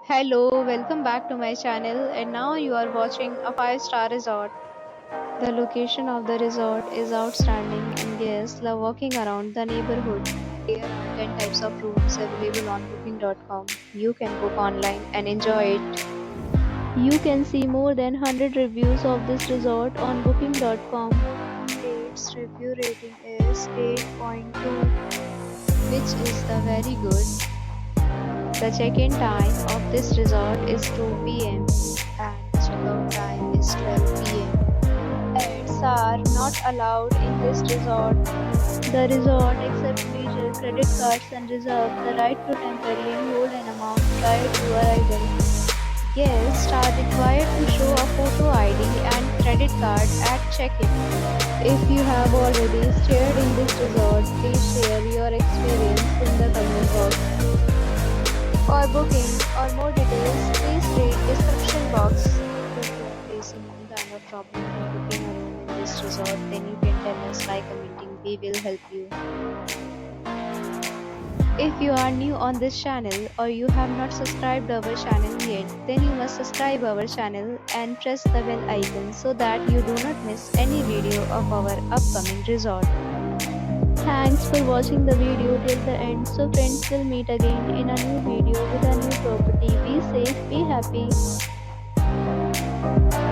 Hello, welcome back to my channel and now you are watching a 5-star resort. The location of the resort is outstanding and guests love walking around the neighborhood. There are 10 types of rooms available on booking.com. You can book online and enjoy it. You can see more than 100 reviews of this resort on booking.com. Its review rating is 8.2, which is the very good. The check-in time of this resort is 2 p.m. and the check-out time is 12 p.m. Pets are not allowed in this resort. The resort accepts major credit cards and reserves the right to temporarily hold an amount prior to arrival. Guests are required to show a photo ID and credit card at check-in. If you have already stayed in this resort, please share your experience in the comment box. For booking or more details, please read description box. If you are facing any kind of problem in booking a room in this resort, then you can tell us by commenting. We will help you. If you are new on this channel or you have not subscribed our channel yet, then you must subscribe our channel and press the bell icon so that you do not miss any video of our upcoming resort. Thanks for watching the video till the end. So friends, will meet again in a new video with a new property. Be safe, be happy.